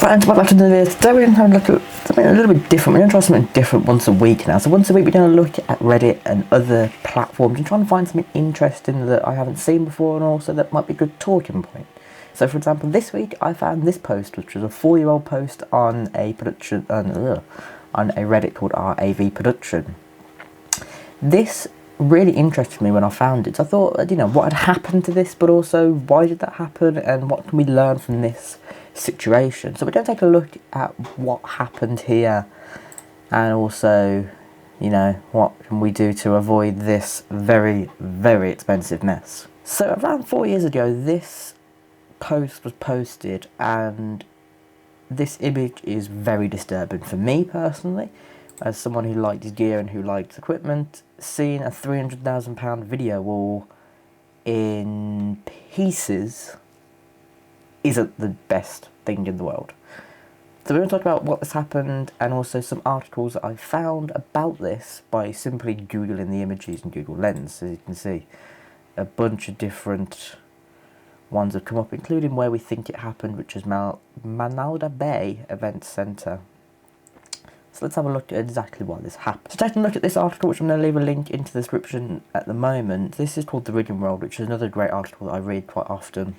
friends, welcome back to the video. Today we're going to have a look at something a little bit different. We're going to try something different once a week now. So once a week we're going to look at Reddit and other platforms and try and find something interesting that I haven't seen before and also that might be a good talking point. So for example, this week I found this post, which was a 4-year-old post on a production on a Reddit called RAV Production. This really interested me when I found it. So I thought, what had happened to this, but also why did that happen and what can we learn from this situation. So we're going to take a look at what happened here and also, what can we do to avoid this very, very expensive mess. So around 4 years ago, this post was posted and this image is very disturbing for me personally, as someone who likes gear and who likes equipment. Seeing a £300,000 video wall in pieces isn't the best thing in the world. So we're going to talk about what has happened and also some articles that I found about this by simply Googling the images in Google Lens. As you can see, a bunch of different ones have come up, including where we think it happened, which is Manalda Bay Event Centre. So let's have a look at exactly why this happened. So taking a look at this article, which I'm going to leave a link into the description at the moment. This is called The Rigging World, which is another great article that I read quite often.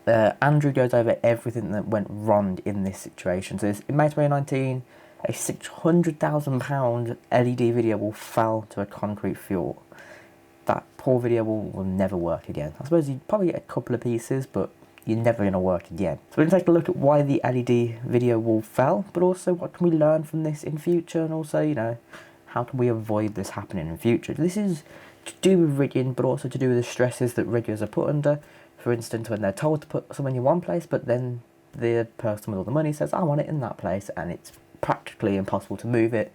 Andrew goes over everything that went wrong in this situation. So in May 2019, a £600,000 LED video wall fell to a concrete floor. That poor video wall will never work again. I suppose you'd probably get a couple of pieces, but you're never going to work again. So we're going to take a look at why the LED video wall fell, but also what can we learn from this in future, and also, how can we avoid this happening in future. This is to do with rigging, but also to do with the stresses that riggers are put under. For instance, when they're told to put something in one place, but then the person with all the money says, I want it in that place, and it's practically impossible to move it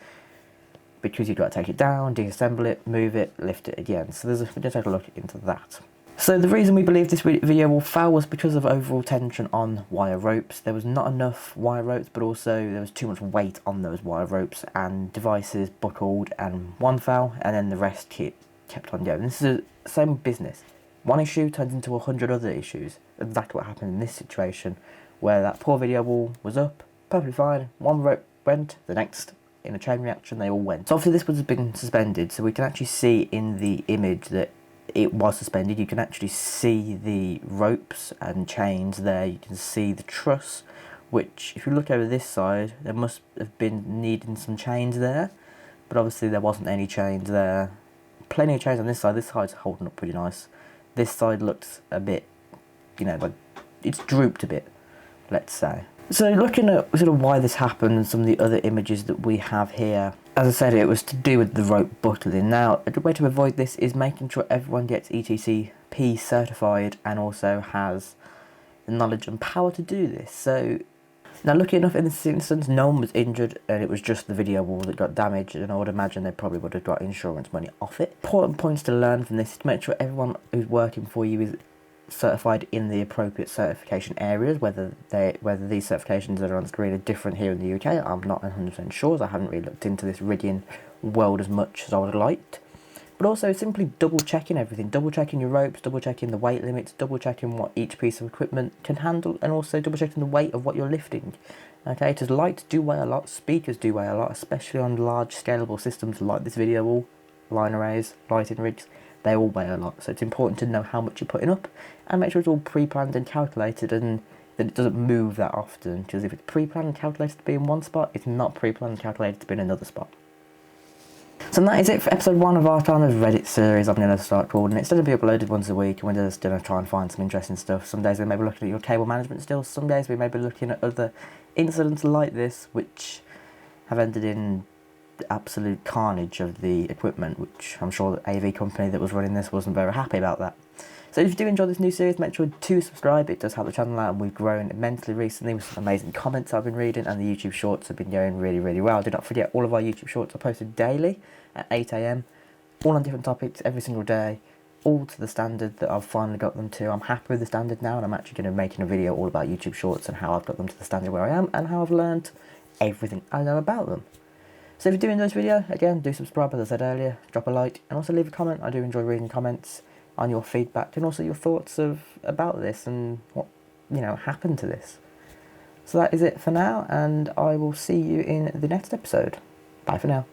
because you've got to take it down, deassemble it, move it, lift it again. So we're going to take a look into that. So the reason we believe this video will fail was because of overall tension on wire ropes. There was not enough wire ropes, but also there was too much weight on those wire ropes, and devices buckled and one fell, and then the rest kept on going. This is the same business. One issue turns into 100 other issues. Exactly what happened in this situation, where that poor video wall was up, perfectly fine, one rope went, the next, in a chain reaction, they all went. So obviously this was been suspended, so we can actually see in the image that it was suspended. You can actually see the ropes and chains there. You can see the truss, which if you look over this side, there must have been needing some chains there, but obviously there wasn't any chains there. Plenty of chains on this side. This side's holding up pretty nice. This side looks a bit, like it's drooped a bit, let's say. So looking at sort of why this happened and some of the other images that we have here, as I said, it was to do with the rope buckling. Now, a good way to avoid this is making sure everyone gets ETCP certified and also has the knowledge and power to do this. So, now lucky enough in this instance, no one was injured and it was just the video wall that got damaged, and I would imagine they probably would have got insurance money off it. Important points to learn from this is to make sure everyone who's working for you is certified in the appropriate certification areas. Whether these certifications that are on screen are different here in the UK, I'm not 100% sure, as I haven't really looked into this rigging world as much as I would have liked. But also simply double checking everything, double checking your ropes, double checking the weight limits, double checking what each piece of equipment can handle, and also double checking the weight of what you're lifting. Okay, because lights do weigh a lot, speakers do weigh a lot, especially on large scalable systems like this video wall, line arrays, lighting rigs. They all weigh a lot, so it's important to know how much you're putting up and make sure it's all pre-planned and calculated, and that it doesn't move that often, because if it's pre-planned and calculated to be in one spot, it's not pre-planned and calculated to be in another spot. So that is it for episode 1 of our kind of Reddit series. I'm going to start recording it. It's going to be uploaded once a week, and we're just going to try and find some interesting stuff. Some days we may be looking at your cable management still, some days we may be looking at other incidents like this, which have ended in absolute carnage of the equipment, which I'm sure the AV company that was running this wasn't very happy about that. So if you do enjoy this new series, make sure to subscribe. It does help the channel out, and we've grown immensely recently with some amazing comments I've been reading, and the YouTube shorts have been going really, really well. Do not forget, all of our YouTube shorts are posted daily at 8 AM, all on different topics every single day, all to the standard that I've finally got them to. I'm happy with the standard now, and I'm actually going to be making a video all about YouTube shorts and how I've got them to the standard where I am and how I've learned everything I know about them. So if you're doing this video, again, do subscribe as I said earlier, drop a like, and also leave a comment. I do enjoy reading comments on your feedback and also your thoughts about this and what happened to this. So that is it for now, and I will see you in the next episode. Bye for now.